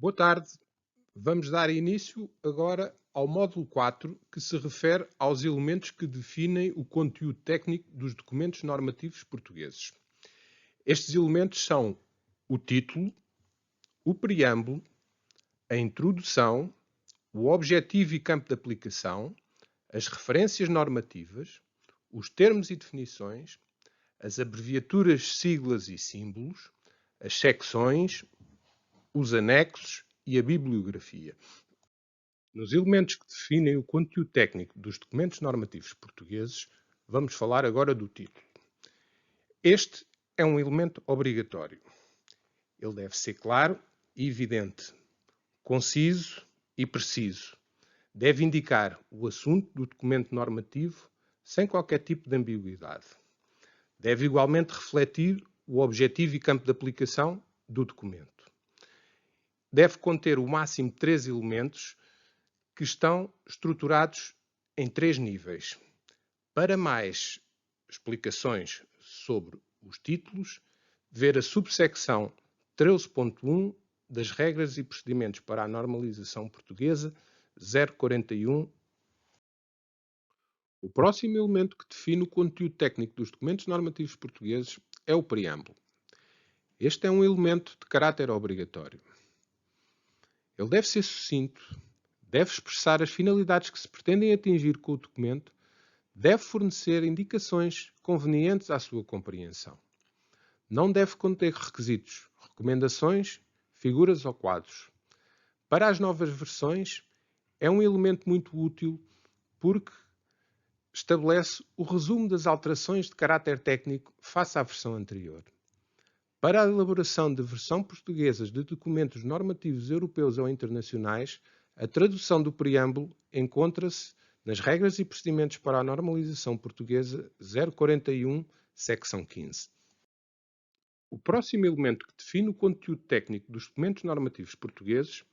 Boa tarde. Vamos dar início agora ao módulo 4, que se refere aos elementos que definem o conteúdo técnico dos documentos normativos portugueses. Estes elementos são o título, o preâmbulo, a introdução, o objetivo e campo de aplicação, as referências normativas, os termos e definições, as abreviaturas, siglas e símbolos, as secções, os anexos e a bibliografia. Nos elementos que definem o conteúdo técnico dos documentos normativos portugueses, vamos falar agora do título. Este é um elemento obrigatório. Ele deve ser claro e evidente, conciso e preciso. Deve indicar o assunto do documento normativo sem qualquer tipo de ambiguidade. Deve igualmente refletir o objetivo e campo de aplicação do documento. Deve conter o máximo de 3 elementos que estão estruturados em 3 níveis. Para mais explicações sobre os títulos, ver a subsecção 13.1 das regras e procedimentos para a normalização portuguesa 041. O próximo elemento que define o conteúdo técnico dos documentos normativos portugueses é o preâmbulo. Este é um elemento de caráter obrigatório. Ele deve ser sucinto, deve expressar as finalidades que se pretendem atingir com o documento, deve fornecer indicações convenientes à sua compreensão. Não deve conter requisitos, recomendações, figuras ou quadros. Para as novas versões, é um elemento muito útil porque estabelece o resumo das alterações de caráter técnico face à versão anterior. Para a elaboração de versão portuguesas de documentos normativos europeus ou internacionais, a tradução do preâmbulo encontra-se nas regras e procedimentos para a normalização portuguesa 041, secção 15. O próximo elemento que define o conteúdo técnico dos documentos normativos portugueses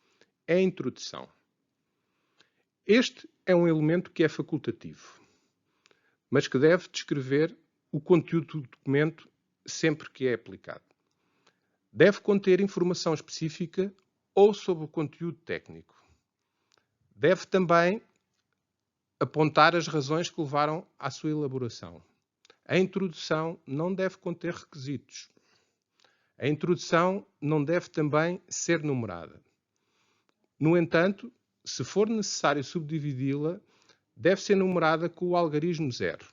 é a introdução. Este é um elemento que é facultativo, mas que deve descrever o conteúdo do documento sempre que é aplicado. Deve conter informação específica ou sobre o conteúdo técnico. Deve também apontar as razões que levaram à sua elaboração. A introdução não deve conter requisitos. A introdução não deve também ser numerada. No entanto, se for necessário subdividi-la, deve ser numerada com o algarismo 0.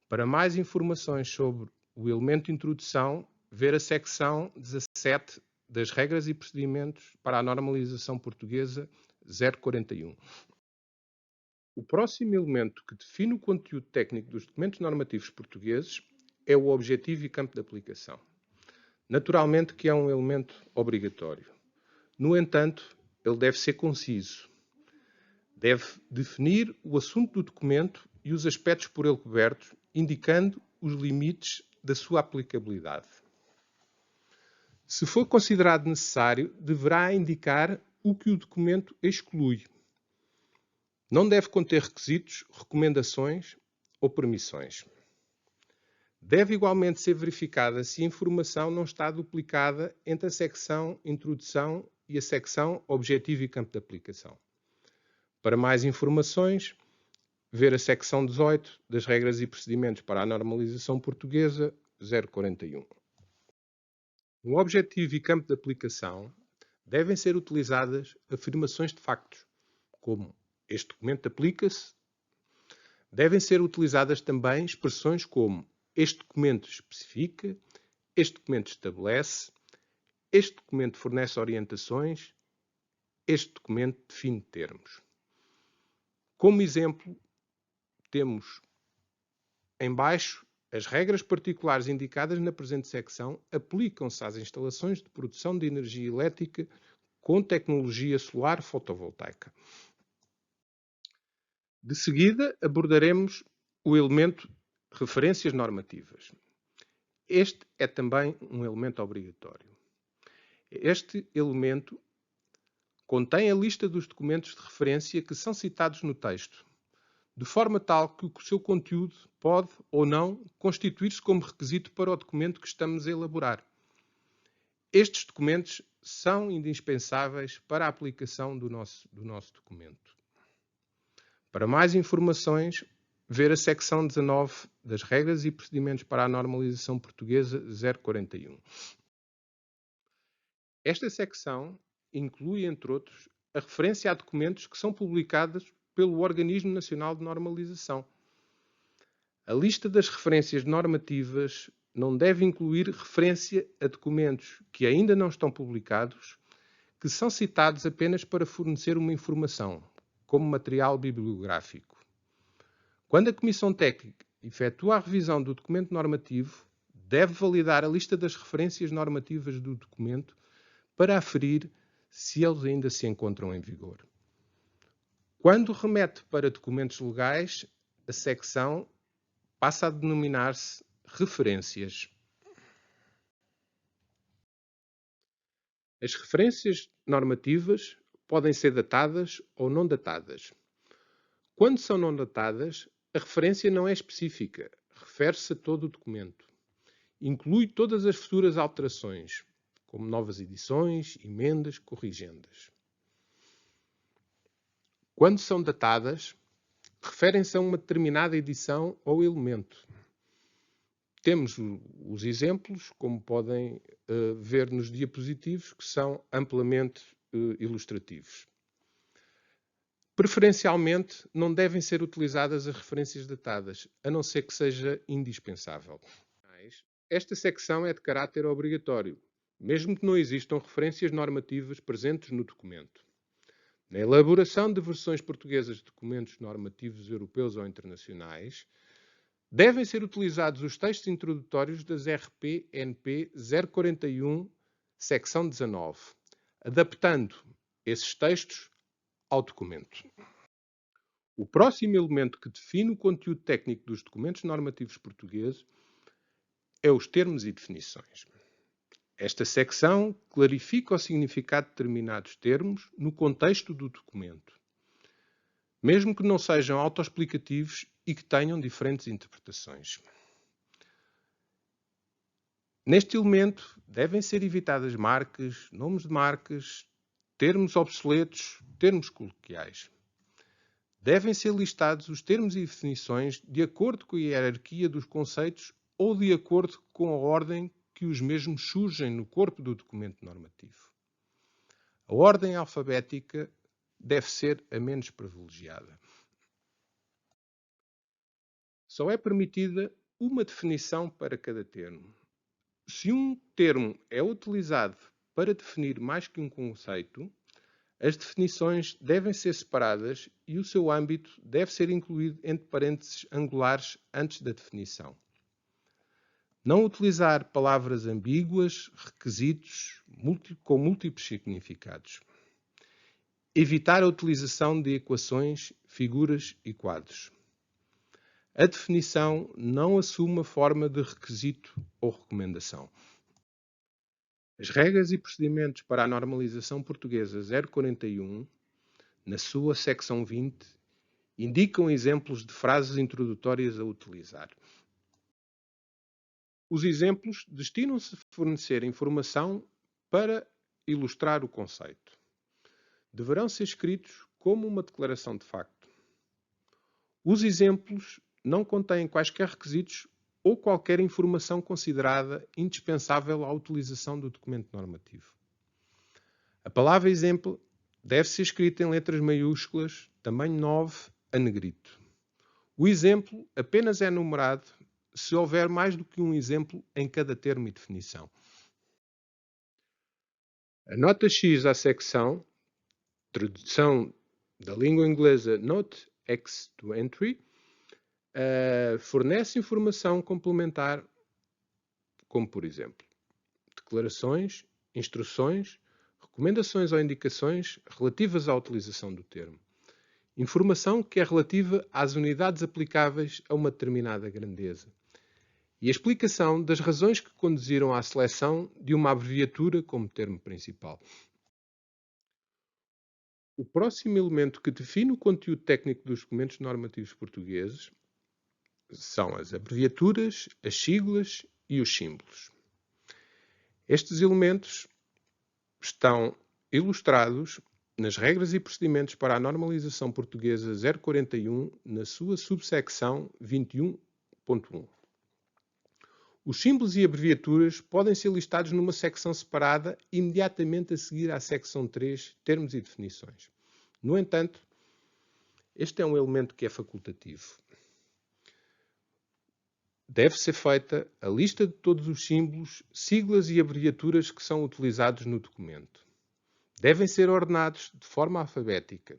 Para mais informações sobre o elemento de introdução, ver a secção 17 das regras e procedimentos para a normalização portuguesa 041. O próximo elemento que define o conteúdo técnico dos documentos normativos portugueses é o objetivo e campo de aplicação. Naturalmente que é um elemento obrigatório. No entanto, ele deve ser conciso. Deve definir o assunto do documento e os aspectos por ele cobertos, indicando os limites da sua aplicabilidade. Se for considerado necessário, deverá indicar o que o documento exclui. Não deve conter requisitos, recomendações ou permissões. Deve igualmente ser verificada se a informação não está duplicada entre a secção Introdução e a secção Objetivo e Campo de Aplicação. Para mais informações, ver a secção 18 das regras e procedimentos para a normalização portuguesa 041. No objetivo e campo de aplicação, devem ser utilizadas afirmações de factos, como este documento aplica-se. Devem ser utilizadas também expressões como este documento especifica, este documento estabelece, este documento fornece orientações, este documento define termos. Como exemplo, temos em baixo as regras particulares indicadas na presente secção aplicam-se às instalações de produção de energia elétrica com tecnologia solar fotovoltaica. De seguida, abordaremos o elemento referências normativas. Este é também um elemento obrigatório. Este elemento contém a lista dos documentos de referência que são citados no texto, de forma tal que o seu conteúdo pode ou não constituir-se como requisito para o documento que estamos a elaborar. Estes documentos são indispensáveis para a aplicação do nosso documento. Para mais informações, ver a secção 19 das Regras e Procedimentos para a Normalização Portuguesa 041. Esta secção inclui, entre outros, a referência a documentos que são publicados pelo Organismo Nacional de Normalização. A lista das referências normativas não deve incluir referência a documentos que ainda não estão publicados, que são citados apenas para fornecer uma informação, como material bibliográfico. Quando a Comissão Técnica efetua a revisão do documento normativo, deve validar a lista das referências normativas do documento para aferir se eles ainda se encontram em vigor. Quando remete para documentos legais, a secção passa a denominar-se referências. As referências normativas podem ser datadas ou não datadas. Quando são não datadas, a referência não é específica, refere-se a todo o documento. Inclui todas as futuras alterações, como novas edições, emendas, corrigendas. Quando são datadas, referem-se a uma determinada edição ou elemento. Temos os exemplos, como podem ver nos diapositivos, que são amplamente ilustrativos. Preferencialmente, não devem ser utilizadas as referências datadas, a não ser que seja indispensável. Esta secção é de caráter obrigatório, mesmo que não existam referências normativas presentes no documento. Na elaboração de versões portuguesas de documentos normativos europeus ou internacionais, devem ser utilizados os textos introdutórios das RP-NP 041, secção 19, adaptando esses textos ao documento. O próximo elemento que define o conteúdo técnico dos documentos normativos portugueses é os termos e definições. Esta secção clarifica o significado de determinados termos no contexto do documento, mesmo que não sejam autoexplicativos e que tenham diferentes interpretações. Neste elemento devem ser evitadas marcas, nomes de marcas, termos obsoletos, termos coloquiais. Devem ser listados os termos e definições de acordo com a hierarquia dos conceitos ou de acordo com a ordem que os mesmos surgem no corpo do documento normativo. A ordem alfabética deve ser a menos privilegiada. Só é permitida uma definição para cada termo. Se um termo é utilizado para definir mais que um conceito, as definições devem ser separadas e o seu âmbito deve ser incluído entre parênteses angulares antes da definição. Não utilizar palavras ambíguas, requisitos com múltiplos significados. Evitar a utilização de equações, figuras e quadros. A definição não assume a forma de requisito ou recomendação. As regras e procedimentos para a normalização portuguesa 041, na sua secção 20, indicam exemplos de frases introdutórias a utilizar. Os exemplos destinam-se a fornecer informação para ilustrar o conceito. Deverão ser escritos como uma declaração de facto. Os exemplos não contêm quaisquer requisitos ou qualquer informação considerada indispensável à utilização do documento normativo. A palavra exemplo deve ser escrita em letras maiúsculas, tamanho 9, a negrito. O exemplo apenas é numerado se houver mais do que um exemplo em cada termo e definição. A nota X à secção, tradução da língua inglesa Note X to Entry, fornece informação complementar, como por exemplo, declarações, instruções, recomendações ou indicações relativas à utilização do termo. Informação que é relativa às unidades aplicáveis a uma determinada grandeza. E a explicação das razões que conduziram à seleção de uma abreviatura como termo principal. O próximo elemento que define o conteúdo técnico dos documentos normativos portugueses são as abreviaturas, as siglas e os símbolos. Estes elementos estão ilustrados nas regras e procedimentos para a normalização portuguesa 041, na sua subsecção 21.1. Os símbolos e abreviaturas podem ser listados numa secção separada imediatamente a seguir à secção 3, termos e definições. No entanto, este é um elemento que é facultativo. Deve ser feita a lista de todos os símbolos, siglas e abreviaturas que são utilizados no documento. Devem ser ordenados de forma alfabética.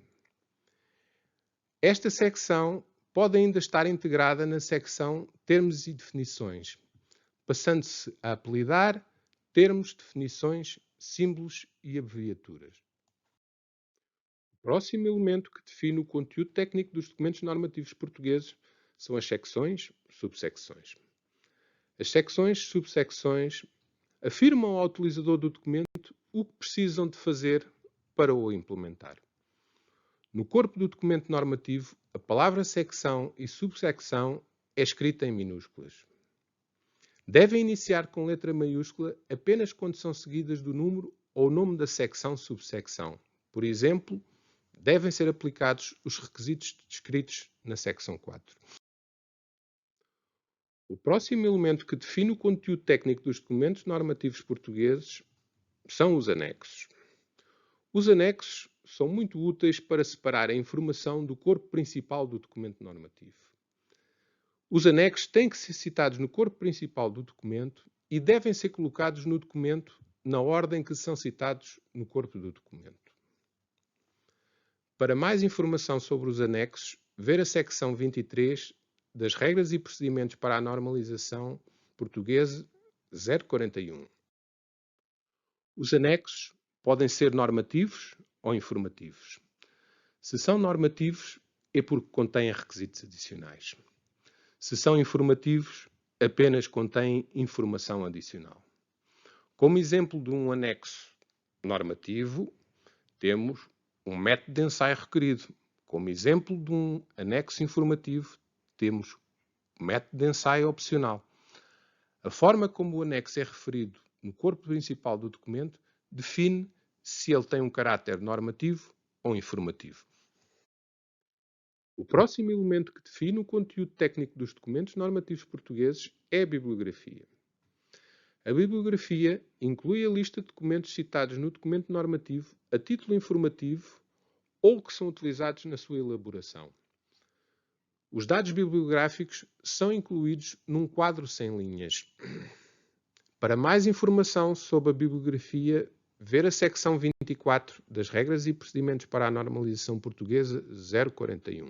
Esta secção pode ainda estar integrada na secção Termos e Definições, passando-se a apelidar termos, definições, símbolos e abreviaturas. O próximo elemento que define o conteúdo técnico dos documentos normativos portugueses são as secções, subsecções. As secções, subsecções, afirmam ao utilizador do documento o que precisam de fazer para o implementar. No corpo do documento normativo, a palavra secção e subsecção é escrita em minúsculas. Devem iniciar com letra maiúscula apenas quando são seguidas do número ou nome da secção subsecção. Por exemplo, devem ser aplicados os requisitos descritos na secção 4. O próximo elemento que define o conteúdo técnico dos documentos normativos portugueses são os anexos. Os anexos são muito úteis para separar a informação do corpo principal do documento normativo. Os anexos têm que ser citados no corpo principal do documento e devem ser colocados no documento na ordem que são citados no corpo do documento. Para mais informação sobre os anexos, ver a secção 23 das Regras e Procedimentos para a Normalização Portuguesa 041. Os anexos podem ser normativos ou informativos. Se são normativos, é porque contêm requisitos adicionais. Se são informativos, apenas contêm informação adicional. Como exemplo de um anexo normativo, temos um método de ensaio requerido. Como exemplo de um anexo informativo, temos o método de ensaio opcional. A forma como o anexo é referido no corpo principal do documento define se ele tem um caráter normativo ou informativo. O próximo elemento que define o conteúdo técnico dos documentos normativos portugueses é a bibliografia. A bibliografia inclui a lista de documentos citados no documento normativo a título informativo ou que são utilizados na sua elaboração. Os dados bibliográficos são incluídos num quadro sem linhas. Para mais informação sobre a bibliografia, ver a secção 24 das Regras e Procedimentos para a Normalização Portuguesa 041.